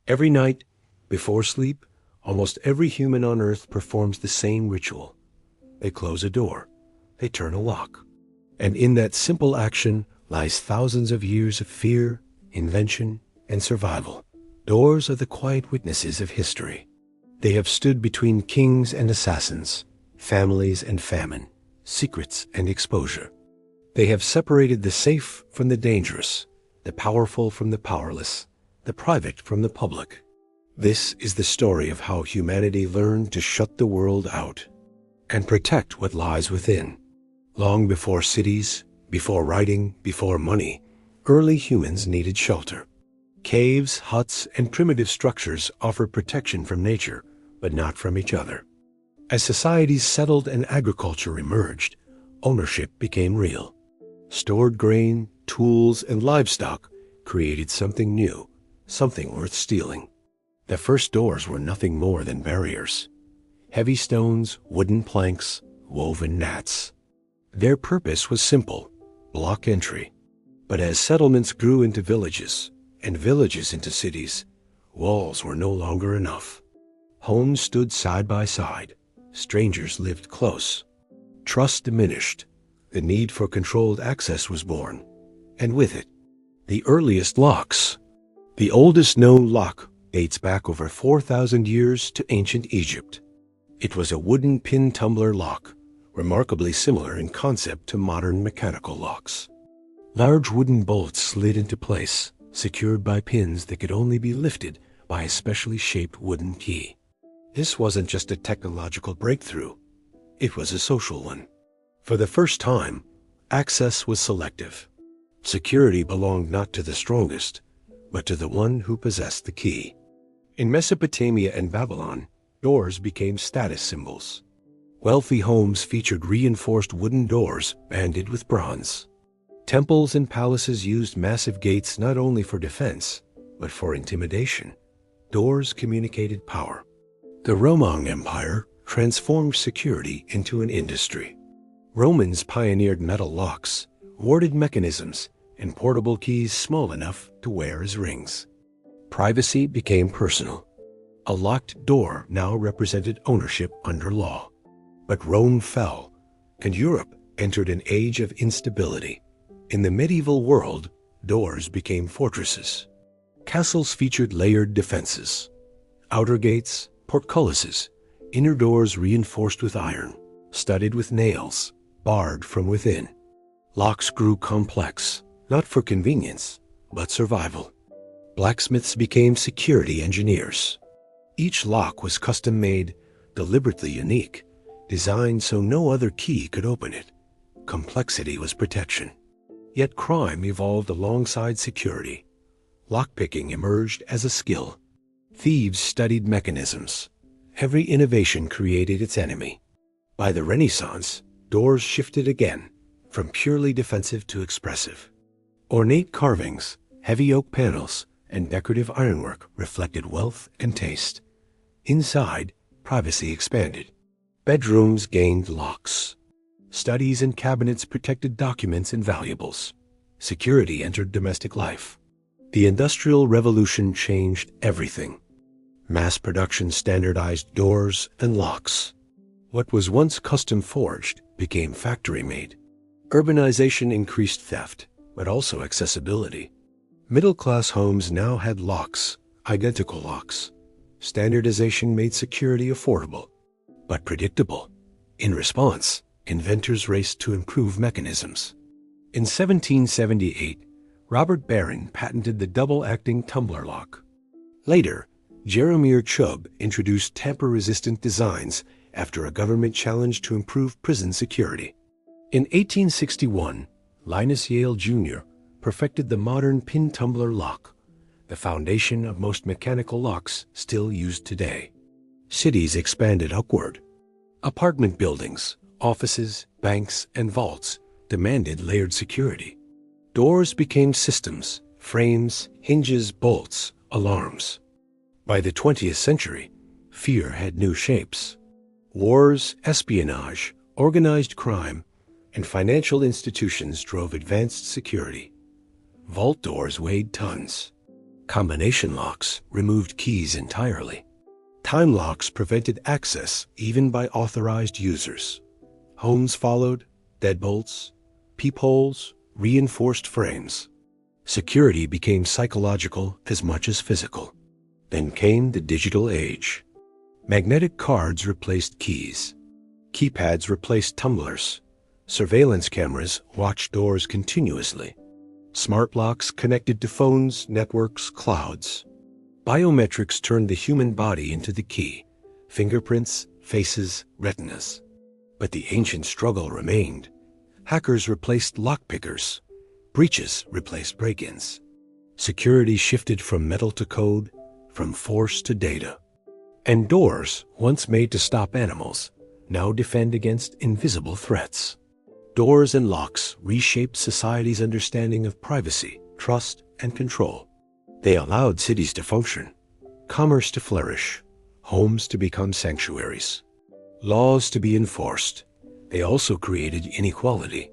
Every night, before sleep, almost every human on Earth performs the same ritual. They close a door. They turn a lock. And in that simple action lies thousands of years of fear, invention, and survival. Doors are the quiet witnesses of history. They have stood between kings and assassins, families and famine, secrets and exposure. They have separated the safe from the dangerous, the powerful from the powerless, the private from the public. This is the story of how humanity learned to shut the world out and protect what lies within. Long before cities, before writing, before money, early humans needed shelter. Caves, huts, and primitive structures offered protection from nature, but not from each other. As societies settled and agriculture emerged, ownership became real. Stored grain, tools, and livestock created something new, something worth stealing. The first doors were nothing more than barriers. Heavy stones, wooden planks, woven gnats. Their purpose was simple: block entry. But as settlements grew into villages, and villages into cities, walls were no longer enough. Homes stood side by side. Strangers lived close. Trust diminished. The need for controlled access was born. And with it, the earliest locks. The oldest known lock dates back over 4,000 years to ancient Egypt. It was a wooden pin tumbler lock, remarkably similar in concept to modern mechanical locks. Large wooden bolts slid into place, secured by pins that could only be lifted by a specially shaped wooden key. This wasn't just a technological breakthrough, it was a social one. For the first time, access was selective. Security belonged not to the strongest, but to the one who possessed the key. In Mesopotamia and Babylon, doors became status symbols. Wealthy homes featured reinforced wooden doors banded with bronze. Temples and palaces used massive gates not only for defense, but for intimidation. Doors communicated power. The Roman Empire transformed security into an industry. Romans pioneered metal locks, warded mechanisms, and portable keys small enough to wear as rings. Privacy became personal. A locked door now represented ownership under law. But Rome fell, and Europe entered an age of instability. In the medieval world, doors became fortresses. Castles featured layered defenses. Outer gates, portcullises, inner doors reinforced with iron, studded with nails, barred from within. Locks grew complex, not for convenience, but survival. Blacksmiths became security engineers. Each lock was custom-made, deliberately unique, designed so no other key could open it. Complexity was protection. Yet crime evolved alongside security. Lockpicking emerged as a skill. Thieves studied mechanisms. Every innovation created its enemy. By the Renaissance, doors shifted again, from purely defensive to expressive. Ornate carvings, heavy oak panels, and decorative ironwork reflected wealth and taste. Inside, privacy expanded. Bedrooms gained locks. Studies and cabinets protected documents and valuables. Security entered domestic life. The Industrial Revolution changed everything. Mass production standardized doors and locks. What was once custom forged became factory made. Urbanization increased theft, but also accessibility. Middle-class homes now had locks, identical locks. Standardization made security affordable, but predictable. In response, inventors raced to improve mechanisms. In 1778, Robert Barron patented the double-acting tumbler lock. Later, Jeremiah Chubb introduced tamper-resistant designs after a government challenge to improve prison security. In 1861, Linus Yale Jr. perfected the modern pin tumbler lock, the foundation of most mechanical locks still used today. Cities expanded upward. Apartment buildings, offices, banks, and vaults demanded layered security. Doors became systems, frames, hinges, bolts, alarms. By the 20th century, fear had new shapes. Wars, espionage, organized crime, and financial institutions drove advanced security. Vault doors weighed tons. Combination locks removed keys entirely. Time locks prevented access even by authorized users. Homes followed, deadbolts, peepholes, reinforced frames. Security became psychological as much as physical. Then came the digital age. Magnetic cards replaced keys. Keypads replaced tumblers. Surveillance cameras watched doors continuously. Smart locks connected to phones, networks, clouds. Biometrics turned the human body into the key. Fingerprints, faces, retinas. But the ancient struggle remained. Hackers replaced lockpickers. Breaches replaced break-ins. Security shifted from metal to code, from force to data. And doors, once made to stop animals, now defend against invisible threats. Doors and locks reshaped society's understanding of privacy, trust, and control. They allowed cities to function, commerce to flourish, homes to become sanctuaries, laws to be enforced. They also created inequality.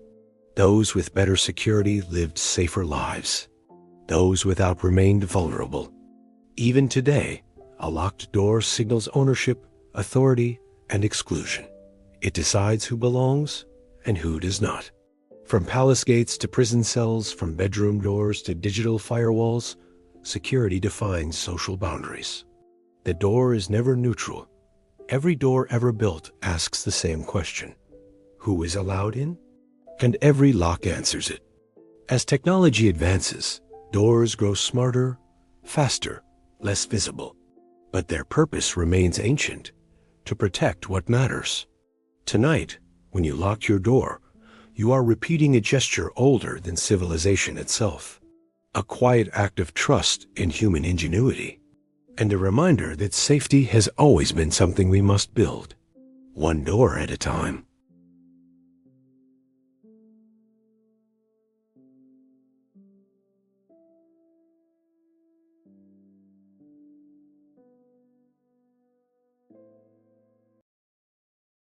Those with better security lived safer lives. Those without remained vulnerable. Even today, a locked door signals ownership, authority, and exclusion. It decides who belongs and who does not. From palace gates to prison cells, from bedroom doors to digital firewalls, security defines social boundaries. The door is never neutral. Every door ever built asks the same question: who is allowed in? And every lock answers it. As technology advances, doors grow smarter, faster, less visible. But their purpose remains ancient: to protect what matters. Tonight, when you lock your door, you are repeating a gesture older than civilization itself. A quiet act of trust in human ingenuity. And a reminder that safety has always been something we must build, one door at a time.